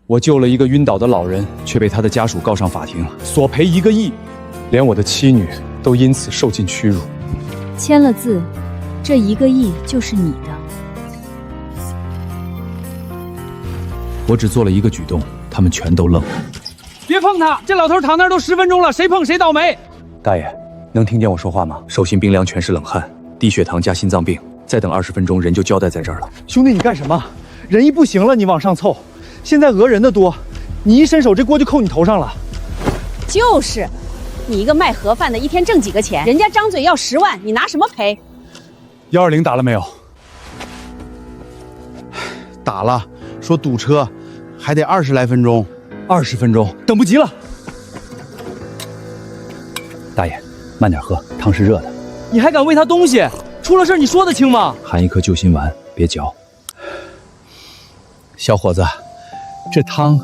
我救了一个晕倒的老人，却被他的家属告上法庭，索赔1个亿，连我的妻女都因此受尽屈辱。签了字，这1个亿就是你的。我只做了一个举动，他们全都愣了。别碰他！这老头躺那儿都10分钟了，谁碰谁倒霉。大爷，能听见我说话吗？手心冰凉，全是冷汗，低血糖加心脏病，再等20分钟，人就交代在这儿了。兄弟，你干什么？人一不行了，你往上凑。现在讹人的多，你一伸手，这锅就扣你头上了。就是，你一个卖盒饭的，一天挣几个钱？人家张嘴要10万，你拿什么赔？120打了没有？打了，说堵车，还得20来分钟。20分钟，等不及了。大爷，慢点喝，汤是热的。你还敢喂他东西？出了事你说得清吗？含一颗救心丸，别嚼。小伙子，这汤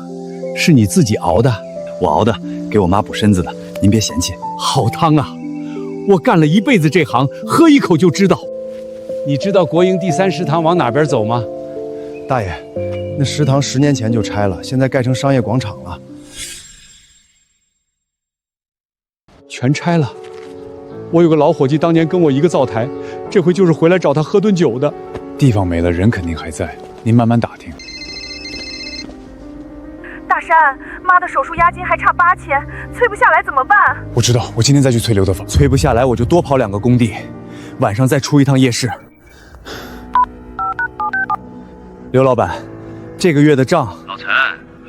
是你自己熬的？我熬的，给我妈补身子的，您别嫌弃。好汤啊！我干了一辈子这行，喝一口就知道。你知道国营第3食堂往哪边走吗？大爷，那食堂10年前就拆了，现在盖成商业广场了。全拆了。我有个老伙计，当年跟我一个灶台，这回就是回来找他喝顿酒的。地方没了，人肯定还在，您慢慢打听。大山，妈的手术押金还差8000，催不下来怎么办？我知道，我今天再去催刘德芳。催不下来，我就多跑2个工地，晚上再出一趟夜市。刘老板，这个月的账，老陈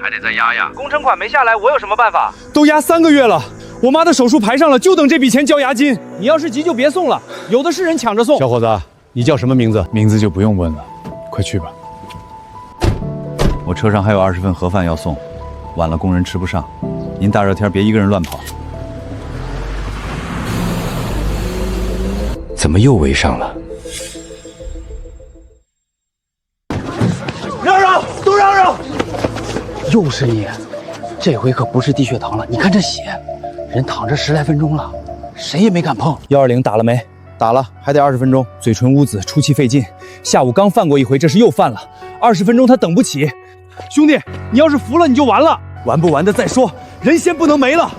还得再压压。工程款没下来，我有什么办法？都压3个月了，我妈的手术排上了，就等这笔钱交押金。你要是急就别送了，有的是人抢着送。小伙子，你叫什么名字？名字就不用问了，快去吧。我车上还有20份盒饭要送，晚了工人吃不上。您大热天别一个人乱跑。怎么又围上了？让让，都让让！又是你，这回可不是低血糖了。你看这血，人躺着10来分钟了，谁也没敢碰。120打了没？打了，还得20分钟。嘴唇污渍，出气费劲。下午刚犯过一回，这是又犯了。20分钟他等不起。兄弟，你要是服了你就完了。完不完的再说，人先不能没了。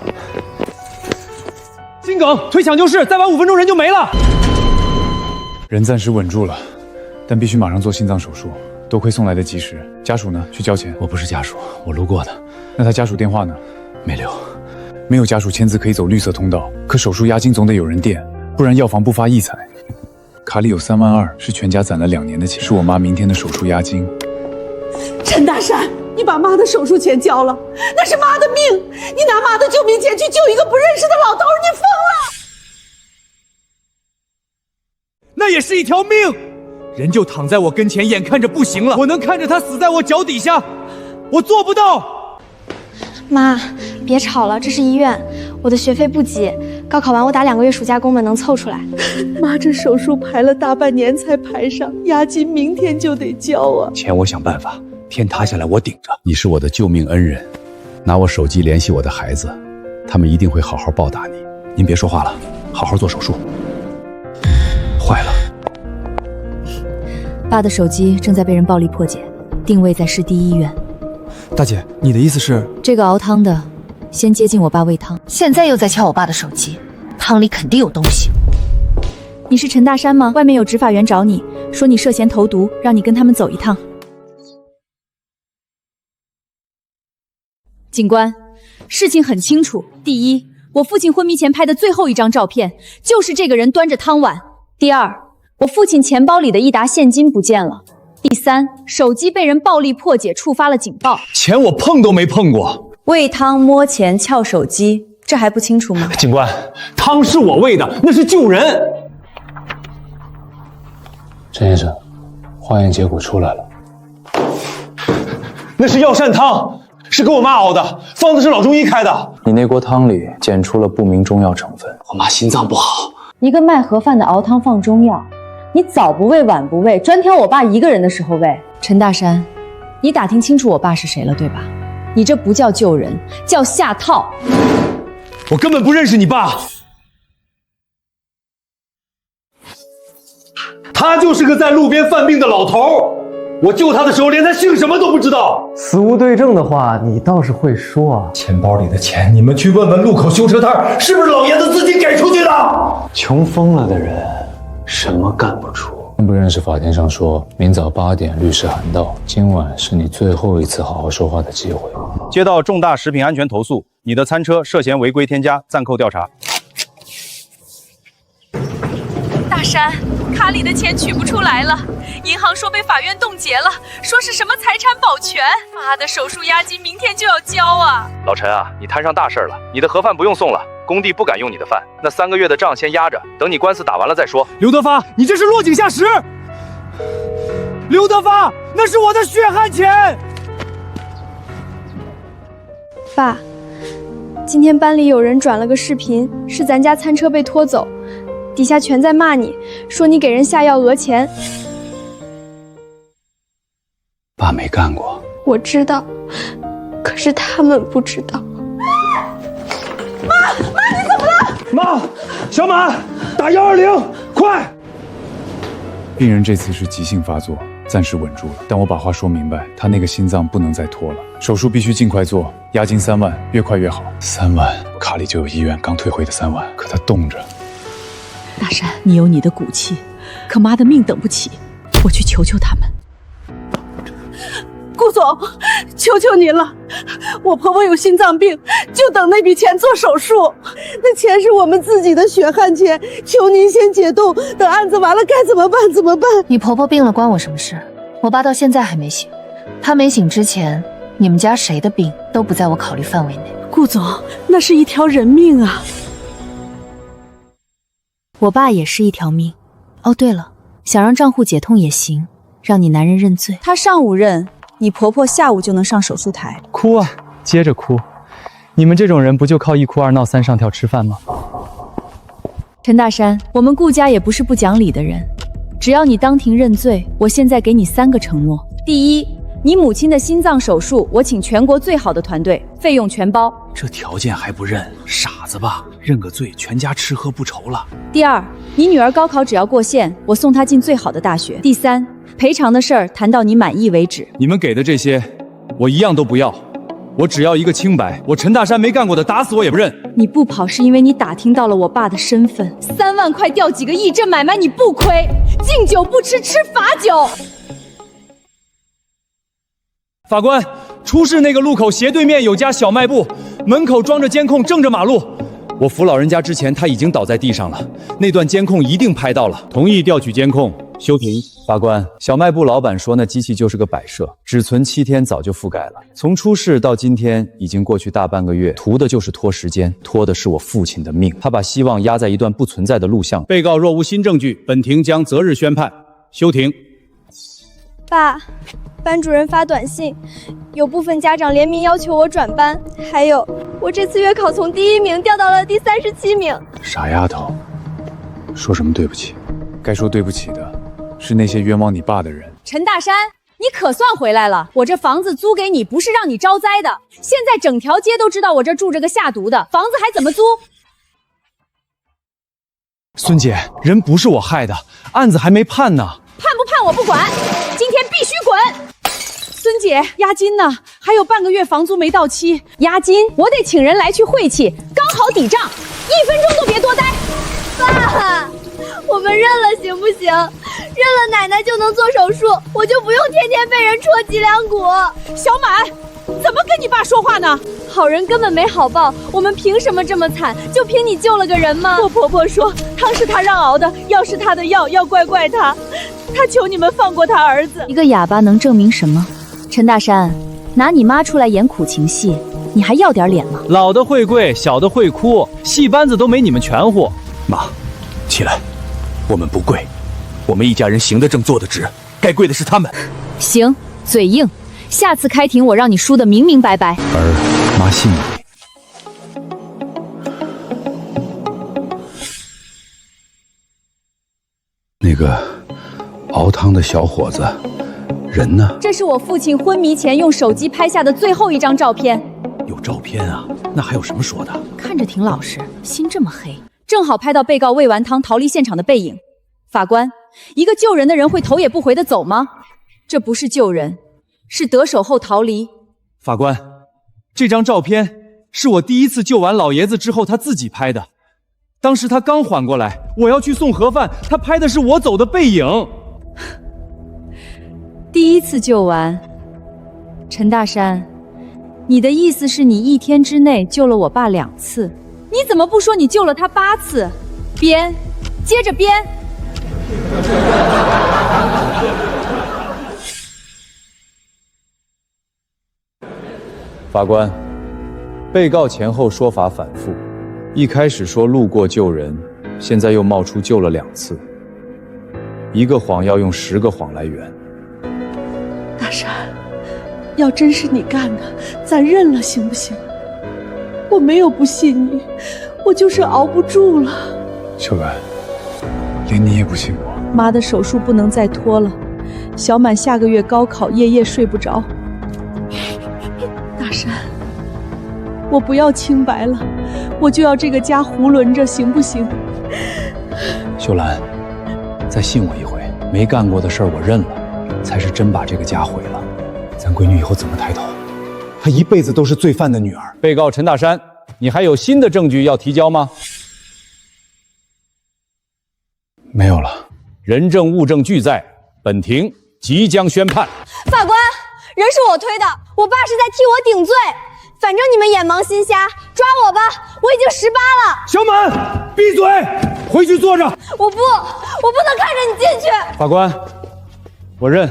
心梗，推抢救室，再晚5分钟人就没了。人暂时稳住了，但必须马上做心脏手术。多亏送来的及时。家属呢？去交钱。我不是家属，我路过的。那他家属电话呢？没留。没有家属签字可以走绿色通道，可手术押金总得有人垫，不然药房不发异彩。卡里有3万2，是全家攒了2年的钱，是我妈明天的手术押金。陈大山，你把妈的手术钱交了，那是妈的命，你拿妈的救命钱去救一个不认识的老头，你疯了！那也是一条命，人就躺在我跟前，眼看着不行了，我能看着他死在我脚底下，我做不到。妈，别吵了，这是医院，我的学费不急，高考完我打2个月暑假工本能凑出来。妈，这手术排了大半年才排上，押金明天就得交啊！钱我想办法，天塌下来我顶着。你是我的救命恩人，拿我手机联系我的孩子，他们一定会好好报答你。您别说话了，好好做手术。坏了，爸的手机正在被人暴力破解，定位在市第一医院。大姐，你的意思是？这个熬汤的先接近我爸喂汤，现在又在敲我爸的手机，汤里肯定有东西。你是陈大山吗？外面有执法员找你，说你涉嫌投毒，让你跟他们走一趟。警官，事情很清楚。第一，我父亲昏迷前拍的最后一张照片，就是这个人端着汤碗。第二，我父亲钱包里的1沓现金不见了。第三，手机被人暴力破解，触发了警报。钱我碰都没碰过。喂汤、摸钱、撬手机，这还不清楚吗？警官，汤是我喂的，那是救人。陈先生，化验结果出来了，那是药膳汤，是给我妈熬的，方子是老中医开的。你那锅汤里检出了不明中药成分，我妈心脏不好。一个卖盒饭的熬汤放中药，你早不喂晚不喂，专挑我爸一个人的时候喂。陈大山，你打听清楚我爸是谁了对吧？你这不叫救人，叫下套。我根本不认识你爸，他就是个在路边犯病的老头。我救他的时候连他姓什么都不知道。死无对证的话，你倒是会说啊。钱包里的钱，你们去问问路口修车摊是不是老爷子自己给出去的？穷疯了的人，什么干不出？认不认识法庭上说，明早8点律师函到，今晚是你最后一次好好说话的机会。接到重大食品安全投诉，你的餐车涉嫌违规添加，暂扣调查。大山，卡里的钱取不出来了，银行说被法院冻结了，说是什么财产保全。妈的，手术押金明天就要交啊！老陈啊，你摊上大事了，你的盒饭不用送了，工地不敢用你的饭，那3个月的账先压着，等你官司打完了再说。刘德发，你这是落井下石！刘德发，那是我的血汗钱！爸，今天班里有人转了个视频，是咱家餐车被拖走，底下全在骂你，说你给人下药讹钱。爸没干过。我知道，可是他们不知道。妈，你怎么了？妈，小满，打120，快！病人这次是急性发作，暂时稳住了，但我把话说明白，他那个心脏不能再拖了，手术必须尽快做，押金3万，越快越好。3万，卡里就有医院刚退回的3万，可他冻着。大山，你有你的骨气，可妈的命等不起，我去求求他们。顾总，求求您了，我婆婆有心脏病，就等那笔钱做手术，那钱是我们自己的血汗钱，求您先解冻，等案子完了该怎么办怎么办？你婆婆病了关我什么事？我爸到现在还没醒，他没醒之前，你们家谁的病都不在我考虑范围内。顾总，那是一条人命啊！我爸也是一条命。哦，对了，想让账户解痛也行，让你男人认罪。他上午认，你婆婆下午就能上手术台。哭啊，接着哭。你们这种人不就靠1哭2闹3上吊吃饭吗？陈大山，我们顾家也不是不讲理的人，只要你当庭认罪，我现在给你3个承诺。第一，你母亲的心脏手术，我请全国最好的团队，费用全包。这条件还不认，傻子吧？认个罪，全家吃喝不愁了。第二，你女儿高考只要过线，我送她进最好的大学。第三，赔偿的事儿谈到你满意为止。你们给的这些，我一样都不要，我只要一个清白。我陈大山没干过的，打死我也不认。你不跑是因为你打听到了我爸的身份，3万块掉几个亿，这买卖你不亏。敬酒不吃吃罚酒。法官，出事那个路口斜对面有家小卖部，门口装着监控，正着马路。我扶老人家之前，他已经倒在地上了，那段监控一定拍到了。同意调取监控，休庭。法官，小卖部老板说那机器就是个摆设，只存7天，早就覆盖了。从出事到今天已经过去大半个月，图的就是拖时间，拖的是我父亲的命。他把希望压在一段不存在的录像。被告若无新证据，本庭将择日宣判。休庭。爸，班主任发短信，有部分家长联名要求我转班，还有我这次月考从第1名掉到了第37名。傻丫头，说什么对不起？该说对不起的是那些冤枉你爸的人。陈大山，你可算回来了！我这房子租给你不是让你招灾的，现在整条街都知道我这住着个下毒的，房子还怎么租？孙姐，人不是我害的，案子还没判呢。判不判我不管，今天必须滚！孙姐，押金呢？还有半个月房租没到期，押金我得请人来去晦气，刚好抵账，1分钟都别多待。爸，我们认了行不行？认了奶奶就能做手术，我就不用天天被人戳脊梁骨。小满，怎么跟你爸说话呢？好人根本没好报，我们凭什么这么惨？就凭你救了个人吗？我婆婆说汤是她让熬的，药是她的药，要怪她。她求你们放过她儿子。一个哑巴能证明什么？陈大山，拿你妈出来演苦情戏，你还要点脸吗？老的会跪，小的会哭，戏班子都没你们全乎。妈，起来，我们不跪，我们一家人行得正，坐得直，该跪的是他们。行，嘴硬，下次开庭我让你输得明明白白。儿，妈信你。那个熬汤的小伙子，人呢？这是我父亲昏迷前用手机拍下的最后一张照片。有照片啊？那还有什么说的？看着挺老实，心这么黑，正好拍到被告喂完汤逃离现场的背影。法官，一个救人的人会头也不回的走吗？这不是救人，是得手后逃离。法官，这张照片是我第一次救完老爷子之后他自己拍的。当时他刚缓过来，我要去送盒饭，他拍的是我走的背影。第一次救完，陈大山，你的意思是你1天之内救了我爸2次？你怎么不说你救了他8次？编，接着编。法官，被告前后说法反复，一开始说路过救人，现在又冒出救了2次，一个谎要用10个谎来圆。大山，要真是你干的，咱认了行不行？我没有不信你，我就是熬不住了。秀兰，连你也不信我？妈的手术不能再拖了，小满下个月高考，夜夜睡不着。大山，我不要清白了，我就要这个家囫囵着，行不行？秀兰，再信我一回，没干过的事儿我认了，才是真把这个家毁了。咱闺女以后怎么抬头？她一辈子都是罪犯的女儿。被告陈大山，你还有新的证据要提交吗？没有了。人证物证俱在，本庭即将宣判。法官，人是我推的，我爸是在替我顶罪。反正你们眼盲心瞎，抓我吧，我已经18了。小满，闭嘴，回去坐着。我不能看着你进去。法官，我认，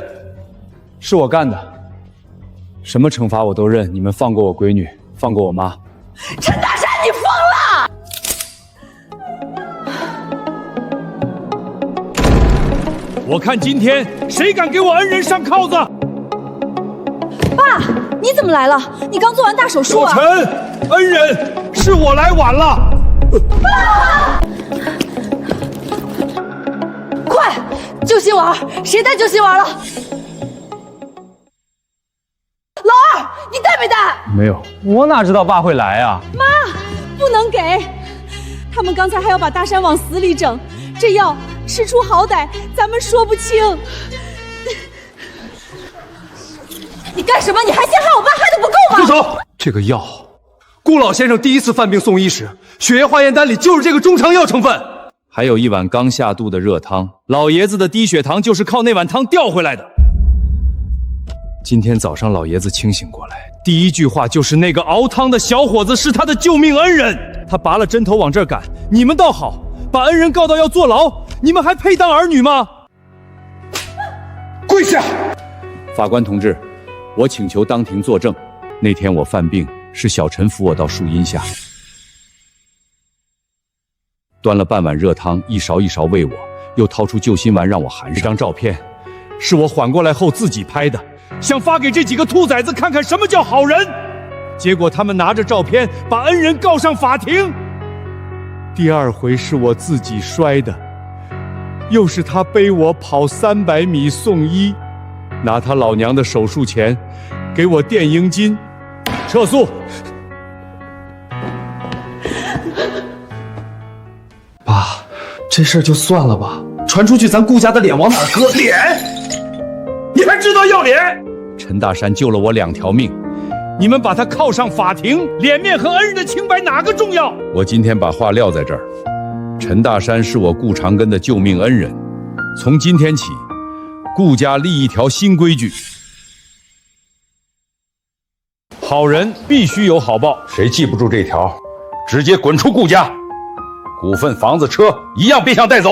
是我干的，什么惩罚我都认。你们放过我闺女，放过我妈。陈大山，你疯了！我看今天谁敢给我恩人上铐子！爸，你怎么来了？你刚做完大手术啊！小陈，恩人，是我来晚了。快，救心丸！谁带救心丸了？老二，你带没带？没有，我哪知道爸会来啊！妈，不能给！他们刚才还要把大山往死里整，这药吃出好歹，咱们说不清。你干什么？你还陷害我爸，害得不够吗？住手！这个药，顾老先生第一次犯病送医时，血液化验单里就是这个中成药成分。还有一碗刚下肚的热汤，老爷子的低血糖就是靠那碗汤调回来的。今天早上老爷子清醒过来，第一句话就是那个熬汤的小伙子是他的救命恩人。他拔了针头往这儿赶，你们倒好，把恩人告到要坐牢，你们还配当儿女吗？跪下！法官同志，我请求当庭作证，那天我犯病是小陈扶我到树荫下，端了半碗热汤，一勺一勺喂我，又掏出救心丸让我含上。这张照片是我缓过来后自己拍的，想发给这几个兔崽子看看什么叫好人。结果他们拿着照片把恩人告上法庭。第二回是我自己摔的，又是他背我跑300米送医，拿他老娘的手术钱给我垫阴巾。撤诉。爸，这事儿就算了吧，传出去咱顾家的脸往哪儿搁？脸？你还知道要脸？陈大山救了我2条命，你们把他铐上法庭，脸面和恩人的清白哪个重要？我今天把话撂在这儿，陈大山是我顾长根的救命恩人，从今天起，顾家立一条新规矩：好人必须有好报，谁记不住这条，直接滚出顾家，股份、房子、车一样别想带走。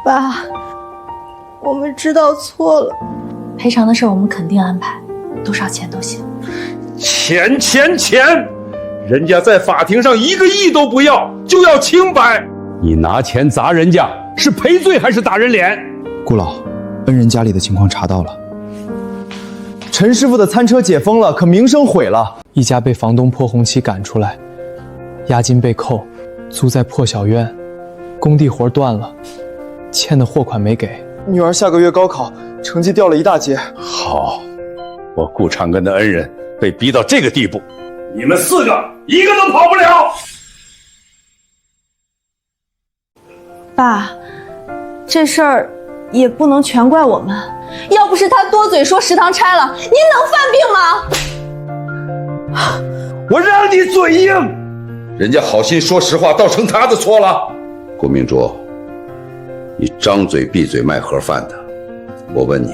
爸，我们知道错了，赔偿的事我们肯定安排，多少钱都行。钱！人家在法庭上1个亿都不要，就要清白。你拿钱砸人家，是赔罪还是打人脸？顾老，恩人家里的情况查到了，陈师傅的餐车解封了，可名声毁了。一家被房东破红旗赶出来，押金被扣，租在破小院，工地活断了，欠的货款没给。女儿下个月高考，成绩掉了一大截。好，我顾长根的恩人被逼到这个地步，你们4个1个都跑不了。爸，这事儿也不能全怪我们，要不是他多嘴说食堂拆了，您能犯病吗？我让你嘴硬，人家好心说实话，倒成他的错了。顾明珠，你张嘴闭嘴卖盒饭的，我问你，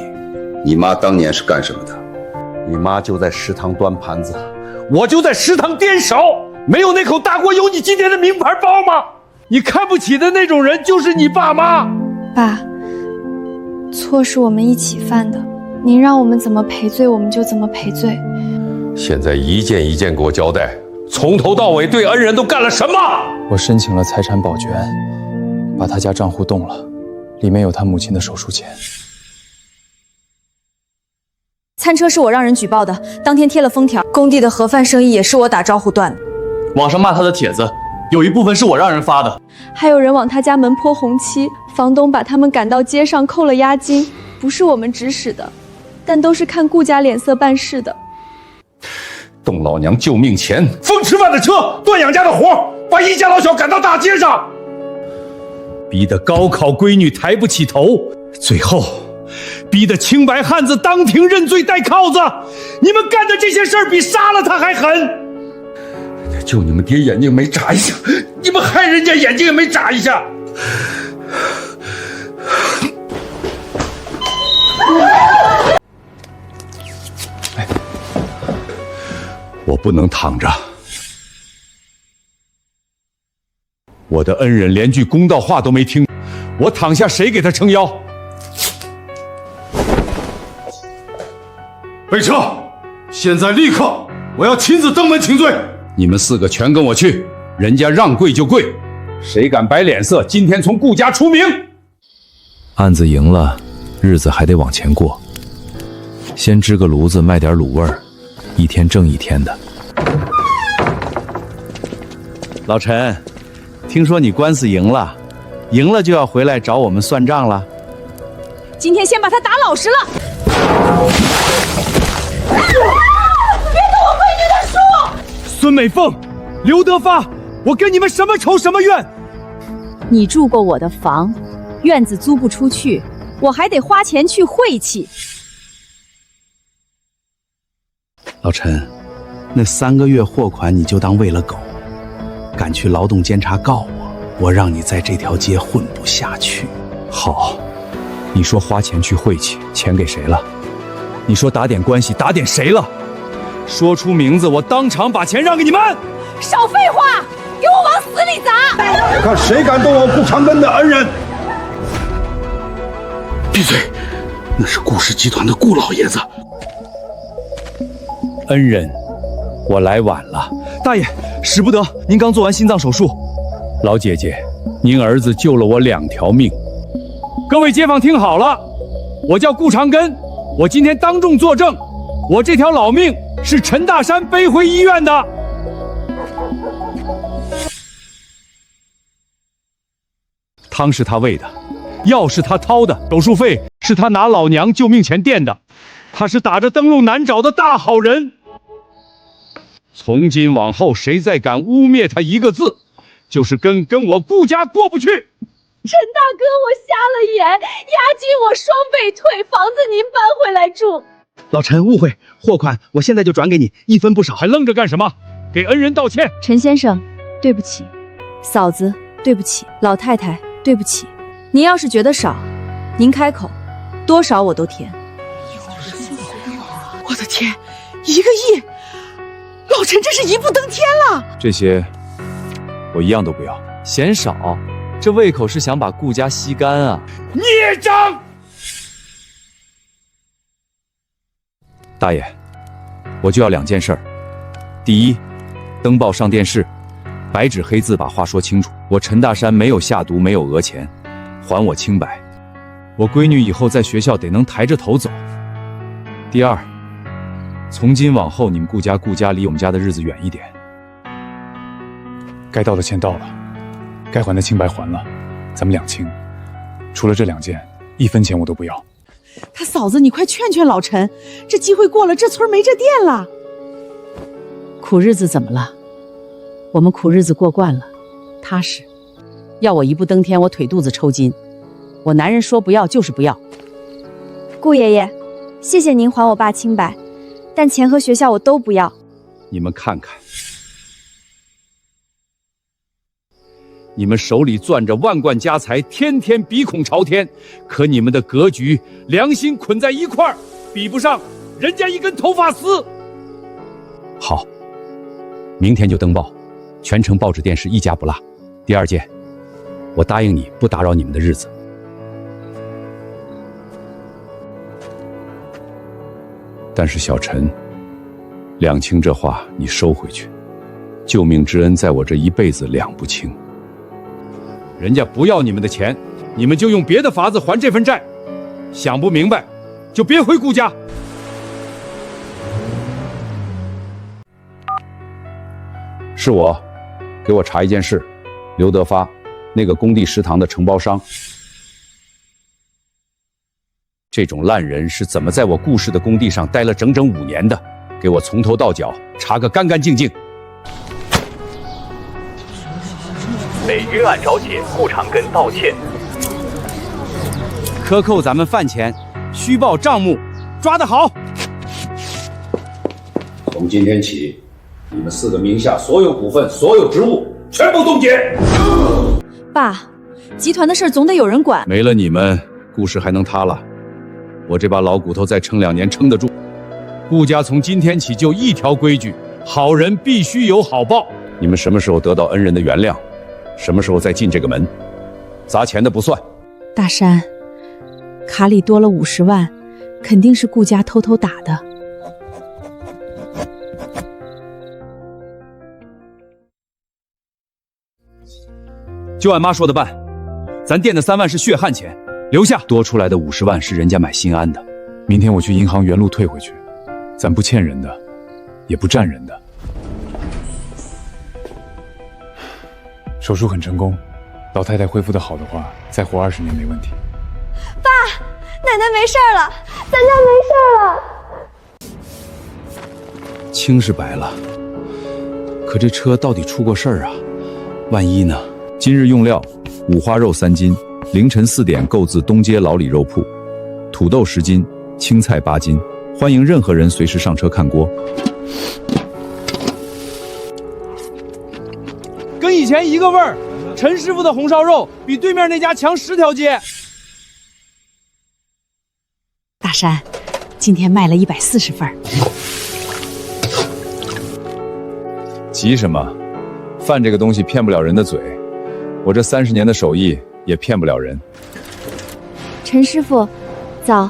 你妈当年是干什么的？你妈就在食堂端盘子，我就在食堂颠勺，没有那口大锅，有你今天的名牌包吗？你看不起的那种人就是你爸妈。爸，错是我们一起犯的，您让我们怎么赔罪，我们就怎么赔罪。现在一件一件给我交代，从头到尾对恩人都干了什么？我申请了财产保全，把他家账户冻了，里面有他母亲的手术钱。餐车是我让人举报的，当天贴了封条。工地的盒饭生意也是我打招呼断的。网上骂他的帖子，有一部分是我让人发的。还有人往他家门泼红漆，房东把他们赶到街上扣了押金，不是我们指使的，但都是看顾家脸色办事的。动老娘救命钱，风吃饭的车，断养家的活，把一家老小赶到大街上，逼得高考闺女抬不起头，最后逼得清白汉子当庭认罪戴铐子。你们干的这些事儿比杀了他还狠。就你们爹眼睛没眨一下，你们害人家眼睛也没眨一下。我不能躺着，我的恩人连句公道话都没听，我躺下谁给他撑腰？备车，现在立刻，我要亲自登门请罪。你们4个全跟我去，人家让跪就跪，谁敢摆脸色，今天从顾家除名。案子赢了，日子还得往前过，先支个炉子卖点卤味儿，一天挣一天的。老陈，听说你官司赢了，赢了就要回来找我们算账了。今天先把他打老实了。别动我闺女的书！孙美凤、刘德发，我跟你们什么仇什么怨？你住过我的房，院子租不出去，我还得花钱去晦气。老陈，那3个月货款你就当喂了狗，敢去劳动监察告我让你在这条街混不下去。好，你说花钱去晦气，钱给谁了？你说打点关系，打点谁了？说出名字，我当场把钱让给你们。少废话，给我往死里砸！看谁敢动我顾长根的恩人！闭嘴！那是顾氏集团的顾老爷子。恩人，我来晚了。大爷，使不得，您刚做完心脏手术。老姐姐，您儿子救了我2条命。各位街坊听好了，我叫顾长根，我今天当众作证，我这条老命是陈大山背回医院的。汤是他喂的，药是他掏的，手术费是他拿老娘救命钱垫的。他是打着灯笼难找的大好人。从今往后，谁再敢污蔑他一个字，就是跟我顾家过不去。陈大哥，我瞎了眼，押金我双倍退，房子您搬回来住。老陈误会，货款我现在就转给你，1分不少。还愣着干什么？给恩人道歉。陈先生，对不起；嫂子，对不起；老太太，对不起。您要是觉得少，您开口，多少我都填。我的天，1个亿！老陈这是一步登天了。这些我一样都不要，嫌少。这胃口是想把顾家吸干啊！孽障！大爷，我就要2件事儿。第一，登报上电视，白纸黑字把话说清楚。我陈大山没有下毒，没有讹钱，还我清白。我闺女以后在学校得能抬着头走。第二，从今往后你们顾家离我们家的日子远一点。该到的钱到了，该还的清白还了，咱们2清。除了这2件，1分钱我都不要。他嫂子，你快劝劝老陈，这机会过了，这村没这店了。苦日子怎么了？我们苦日子过惯了，踏实。要我一步登天，我腿肚子抽筋。我男人说不要就是不要。顾爷爷，谢谢您还我爸清白，但钱和学校我都不要。你们看看，你们手里攥着万贯家财，天天鼻孔朝天，可你们的格局、良心捆在一块儿，比不上人家一根头发丝。好，明天就登报，全城报纸电视一家不落。第二件，我答应你不打扰你们的日子。但是小陈，两清这话你收回去，救命之恩在我这一辈子两不清。人家不要你们的钱，你们就用别的法子还这份债。想不明白，就别回顾家。是我，给我查一件事，刘德发，那个工地食堂的承包商。这种烂人是怎么在我顾氏的工地上待了整整5年的？给我从头到脚查个干干净净。被冤案找解，顾长庚道歉。克扣咱们饭钱，虚报账目，抓得好！从今天起，你们4个名下所有股份、所有职务全部冻结。爸，集团的事总得有人管。没了你们，顾氏还能塌了？我这把老骨头再撑2年撑得住。顾家从今天起就一条规矩：好人必须有好报。你们什么时候得到恩人的原谅，什么时候再进这个门。砸钱的不算。大山，卡里多了50万，肯定是顾家偷偷打的。就按妈说的办，咱垫的3万是血汗钱，留下。多出来的50万是人家买心安的。明天我去银行原路退回去，咱不欠人的，也不占人的。手术很成功，老太太恢复得好的话，再活20年没问题。爸，奶奶没事了，咱家没事了。清是白了，可这车到底出过事儿啊？万一呢？今日用料：五花肉3斤，凌晨4点购自东街老李肉铺；土豆10斤，青菜8斤。欢迎任何人随时上车看锅。跟以前一个味儿，陈师傅的红烧肉比对面那家强10条街。大山，今天卖了140份。急什么？饭这个东西骗不了人的嘴，我这30年的手艺也骗不了人。陈师傅，早。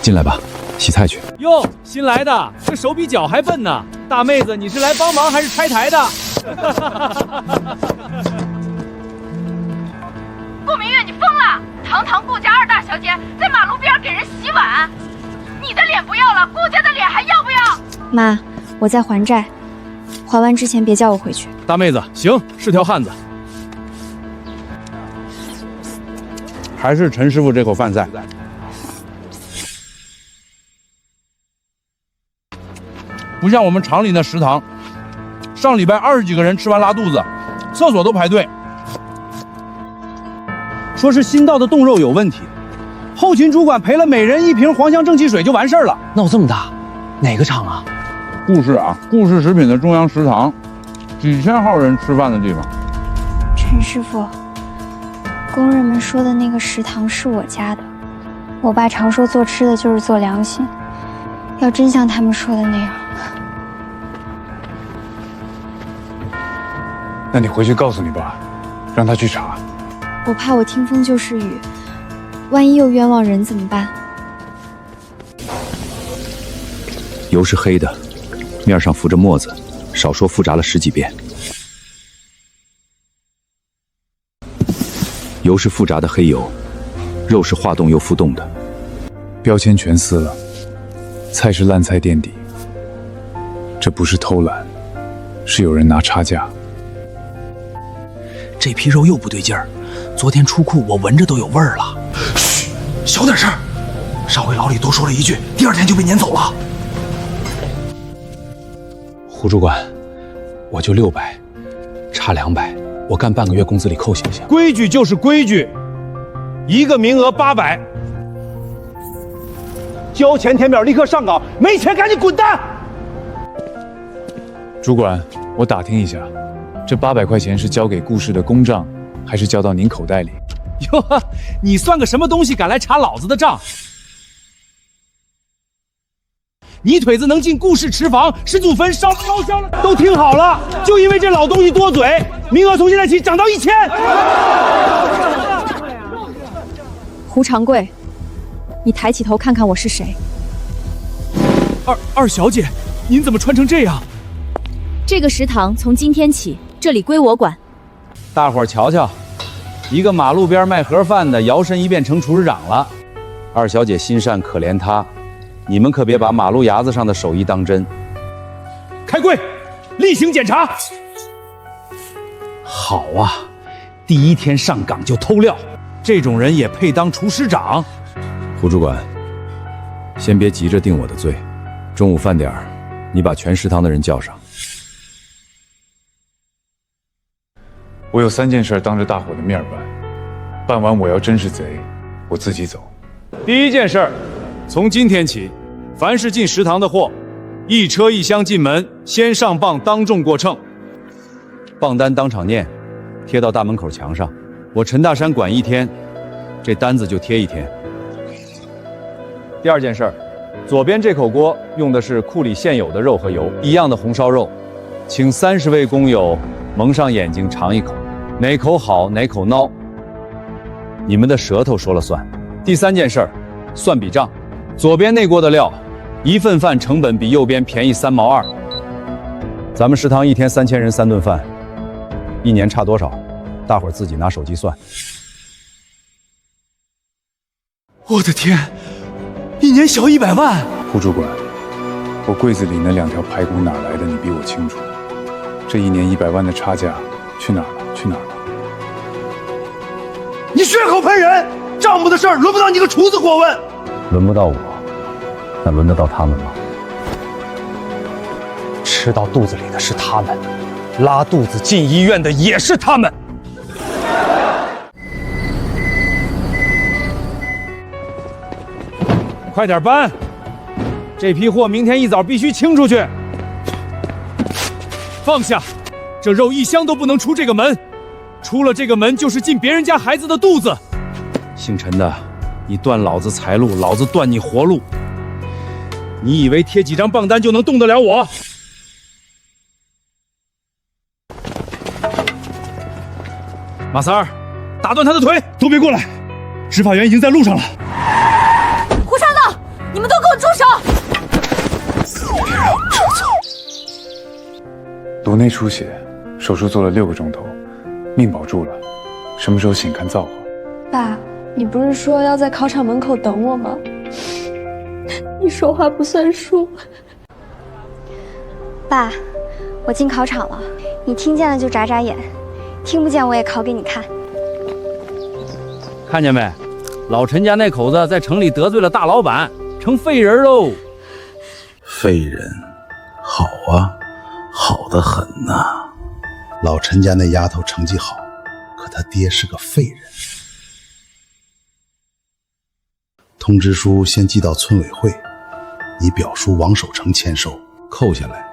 进来吧，洗菜去。哟，新来的，这手比脚还笨呢。大妹子，你是来帮忙还是拆台的？顾明月，你疯了！堂堂顾家2大小姐在马路边给人洗碗，你的脸不要了，顾家的脸还要不要？妈，我在还债，还完之前别叫我回去。大妹子，行，是条汉子。还是陈师傅这口饭菜。不像我们厂里那食堂，上礼拜20几个人吃完拉肚子，厕所都排队。说是新到的冻肉有问题，后勤主管赔了每人1瓶黄香正气水就完事儿了。闹这么大，哪个厂啊？顾氏啊，顾氏食品的中央食堂，几千号人吃饭的地方。陈师傅，工人们说的那个食堂是我家的，我爸常说做吃的就是做良心，要真像他们说的那样。那你回去告诉你爸，让他去查。我怕我听风就是雨，万一又冤枉人怎么办？油是黑的，面上浮着沫子，少说复炸了10几遍。油是复炸的黑油，肉是化冻又复冻的，标签全撕了，菜是烂菜垫底。这不是偷懒，是有人拿差价。这批肉又不对劲儿，昨天出库我闻着都有味儿了。嘘，小点声。上回老李多说了一句，第2天就被撵走了。胡主管，我就600，差200，我干半个月工资里扣行不行？规矩就是规矩，一个名额800，交钱填表立刻上岗，没钱赶紧滚蛋！主管，我打听一下，这800块钱是交给顾氏的公账，还是交到您口袋里？哟呵，你算个什么东西，敢来查老子的账？泥腿子能进顾氏池房，师祖坟烧香了。都听好了，就因为这老东西多嘴，名额从现在起涨到1000。胡长贵，你抬起头看看我是谁。二小姐，您怎么穿成这样？这个食堂从今天起，这里归我管。大伙儿瞧瞧，一个马路边卖盒饭的，摇身一变成厨师长了。二小姐心善可怜他。你们可别把马路牙子上的手艺当真。开柜，例行检查。好啊，第一天上岗就偷料，这种人也配当厨师长？胡主管，先别急着定我的罪，中午饭点儿，你把全食堂的人叫上。我有3件事当着大伙的面办，办完我要真是贼，我自己走。第一件事，从今天起，凡是进食堂的货，1车1箱进门，先上磅当众过秤，磅单当场念，贴到大门口墙上。我陈大山管1天，这单子就贴1天。第二件事，左边这口锅用的是库里现有的肉和油，一样的红烧肉，请30位工友蒙上眼睛尝一口，哪口好哪口孬，你们的舌头说了算。第三件事，算笔账，左边那锅的料，1份饭成本比右边便宜3毛2。咱们食堂1天3000人3顿饭，1年差多少？大伙儿自己拿手机算。我的天，1年小100万！胡主管，我柜子里那2条排骨哪来的？你比我清楚。这1年100万的差价去哪儿了？去哪儿了？你血口喷人！账目的事儿轮不到你个厨子过问。轮不到我，那轮得到他们吗？吃到肚子里的是他们，拉肚子进医院的也是他们。快点搬，这批货明天一早必须清出去。放下，这肉1箱都不能出这个门，出了这个门就是进别人家孩子的肚子。姓陈的，你断老子财路，老子断你活路。你以为贴几张磅单就能动得了我？马三儿，打断他的腿，都别过来！执法员已经在路上了。胡上道，你们都给我住手！颅内出血，手术做了6个钟头，命保住了。什么时候醒看造化？爸，你不是说要在考场门口等我吗？你说话不算数。爸，我进考场了，你听见了就眨眨眼，听不见我也考给你看。看见没？老陈家那口子在城里得罪了大老板，成废人喽。废人，好啊，好得很呐。老陈家那丫头成绩好，可他爹是个废人。通知书先寄到村委会，你表叔王守成签收，扣下来，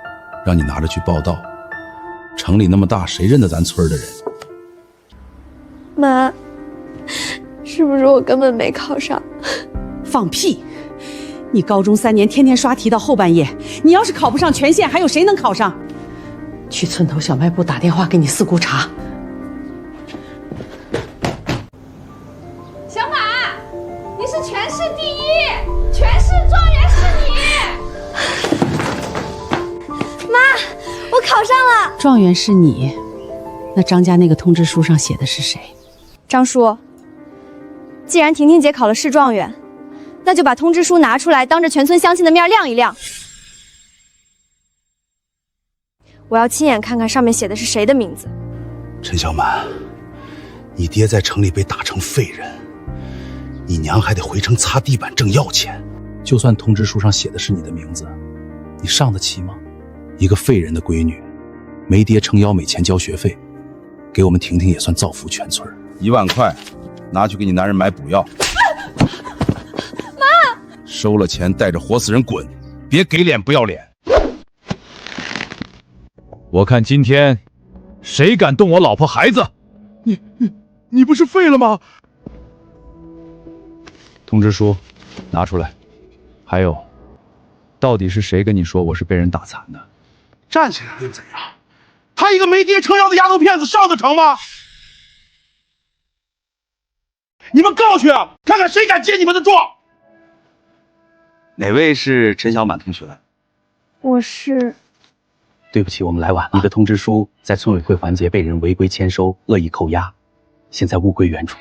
让你拿着去报到。城里那么大，谁认得咱村的人？妈，是不是我根本没考上？放屁！你高中3年天天刷题到后半夜，你要是考不上全县，还有谁能考上？去村头小卖部打电话给你四姑查。小马，你是全市第1，全市状元是你。妈，我考上了。状元是你，那张家那个通知书上写的是谁？张叔，既然婷婷姐考了市状元，那就把通知书拿出来，当着全村乡亲的面亮一亮。我要亲眼看看上面写的是谁的名字。陈小满，你爹在城里被打成废人，你娘还得回城擦地板挣要钱。就算通知书上写的是你的名字，你上得起吗？一个废人的闺女，没爹撑腰没钱交学费，给我们婷婷也算造福全村。1万块，拿去给你男人买补药。妈，收了钱带着活死人滚，别给脸不要脸。我看今天谁敢动我老婆孩子？你不是废了吗？通知书拿出来。还有，到底是谁跟你说我是被人打残的？站起来又怎样？他一个没爹撑腰的丫头片子上得成吗？你们告去，看看谁敢接你们的状。哪位是陈小满同学？我是。对不起，我们来晚了。你的通知书在村委会环节被人违规签收，恶意扣押，现在物归原主。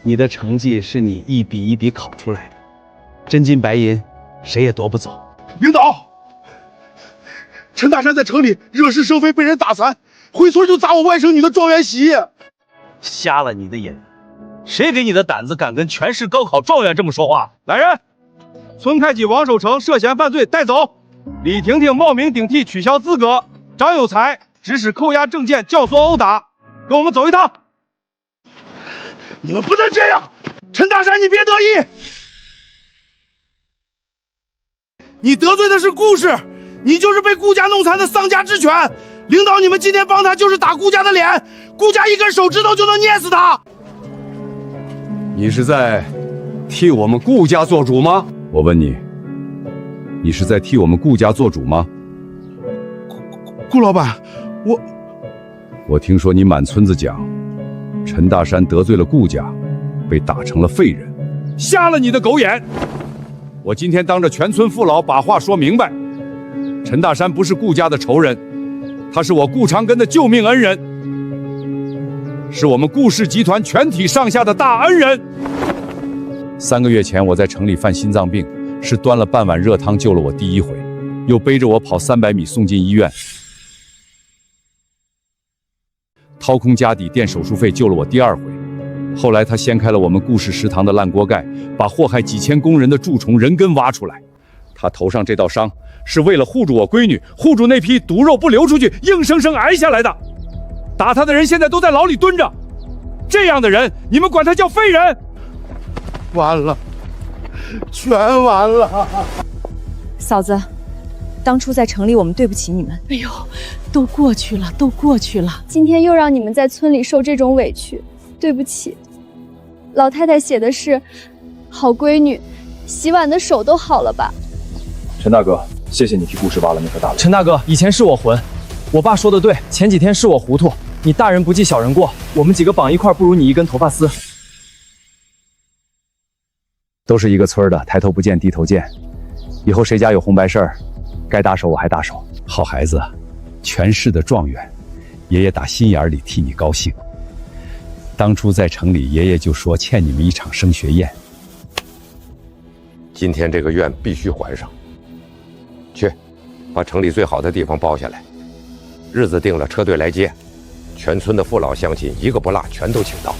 你的成绩是你一笔一笔考出来的，真金白银，谁也夺不走。领导，陈大山在城里惹是生非，被人打残，回村就砸我外甥女的状元席。瞎了你的眼！谁给你的胆子敢跟全市高考状元这么说话？来人，村会计王守成涉嫌犯罪，带走。李婷婷冒名顶替取消资格，张有才指使扣押证件，教唆殴打，跟我们走一趟。你们不能这样，陈大山，你别得意。你得罪的是顾氏，你就是被顾家弄残的丧家之犬。领导，你们今天帮他就是打顾家的脸，顾家一根手指头就能捏死他。你是在替我们顾家做主吗？我问你，你是在替我们顾家做主吗？顾老板，我听说你满村子讲，陈大山得罪了顾家，被打成了废人，瞎了你的狗眼！我今天当着全村父老把话说明白，陈大山不是顾家的仇人，他是我顾长根的救命恩人，是我们顾氏集团全体上下的大恩人。3个月前我在城里犯心脏病，是端了半碗热汤救了我第1回，又背着我跑300米送进医院，掏空家底垫手术费救了我第2回。后来他掀开了我们顾氏食堂的烂锅盖，把祸害几千工人的蛀虫人根挖出来。他头上这道伤是为了护住我闺女，护住那批毒肉不流出去，硬生生挨下来的。打他的人现在都在牢里蹲着，这样的人你们管他叫废人？完了，全完了。嫂子，当初在城里我们对不起你们。哎呦，都过去了，都过去了。今天又让你们在村里受这种委屈，对不起。老太太写的是好闺女，洗碗的手都好了吧？陈大哥，谢谢你替顾氏挖了那颗大洞。陈大哥，以前是我混，我爸说的对，前几天是我糊涂，你大人不计小人过，我们几个绑一块不如你一根头发丝。都是一个村的，抬头不见低头见，以后谁家有红白事儿，该打手我还打手。好孩子，全市的状元，爷爷打心眼里替你高兴。当初在城里，爷爷就说欠你们一场升学宴，今天这个愿必须还上。去，把城里最好的地方包下来，日子定了，车队来接，全村的父老乡亲一个不落，全都请到。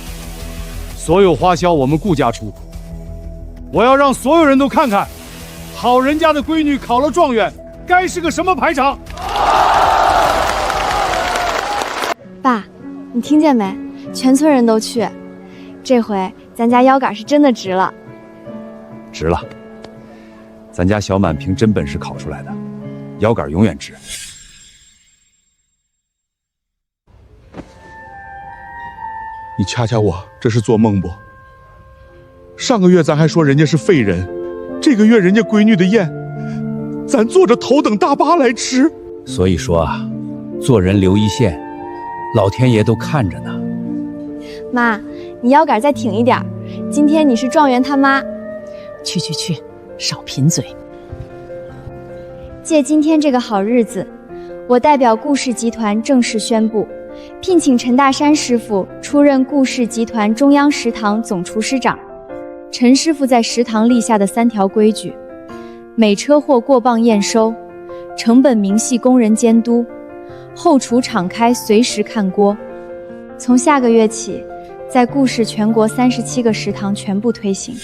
所有花销我们顾家出。我要让所有人都看看，好人家的闺女考了状元，该是个什么排场。爸，你听见没？全村人都去，这回咱家腰杆是真的直了。值了，咱家小满凭真本事考出来的，腰杆永远直。你掐掐我，这是做梦不？上个月咱还说人家是废人，这个月人家闺女的宴，咱坐着头等大巴来吃。所以说啊，做人留一线，老天爷都看着呢。妈，你腰杆再挺一点，今天你是状元他妈。去，少贫嘴。借今天这个好日子，我代表顾氏集团正式宣布，聘请陈大山师傅出任顾氏集团中央食堂总厨师长。陈师傅在食堂立下的3条规矩：每车货过磅验收，成本明细工人监督，后厨敞开随时看锅。从下个月起，在顾氏全国37个食堂全部推行。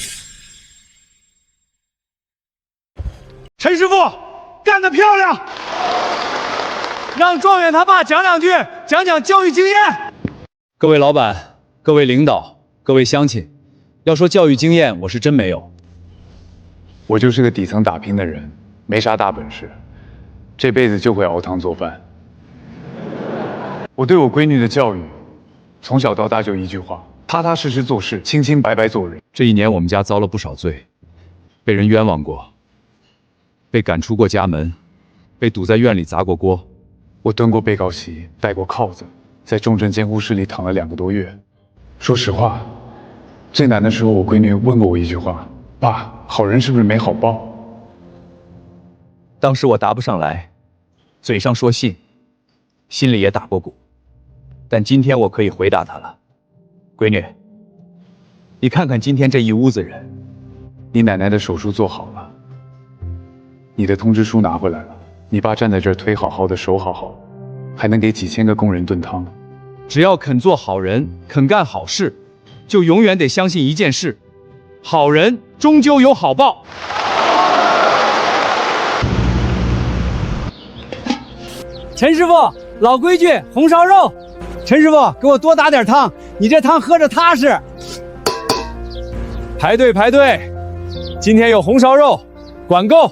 陈师傅干得漂亮！让状元他爸讲两句，讲讲教育经验。各位老板、各位领导、各位乡亲，要说教育经验，我是真没有。我就是个底层打拼的人，没啥大本事，这辈子就会熬汤做饭。我对我闺女的教育，从小到大就一句话：踏踏实实做事，清清白白做人。这一年我们家遭了不少罪，被人冤枉过，被赶出过家门，被堵在院里砸过锅。我蹲过被告席，戴过铐子，在重症监护室里躺了2个多月。说实话，最难的时候，我闺女问过我一句话：爸，好人是不是没好报？当时我答不上来，嘴上说信，心里也打过鼓。但今天我可以回答她了。闺女，你看看今天这一屋子人，你奶奶的手术做好了，你的通知书拿回来了，你爸站在这儿腿好好的，手好好，还能给几千个工人炖汤。只要肯做好人，肯干好事，就永远得相信一件事：好人终究有好报。陈师傅，老规矩，红烧肉。陈师傅，给我多打点汤，你这汤喝着踏实。排队排队，今天有红烧肉，管够。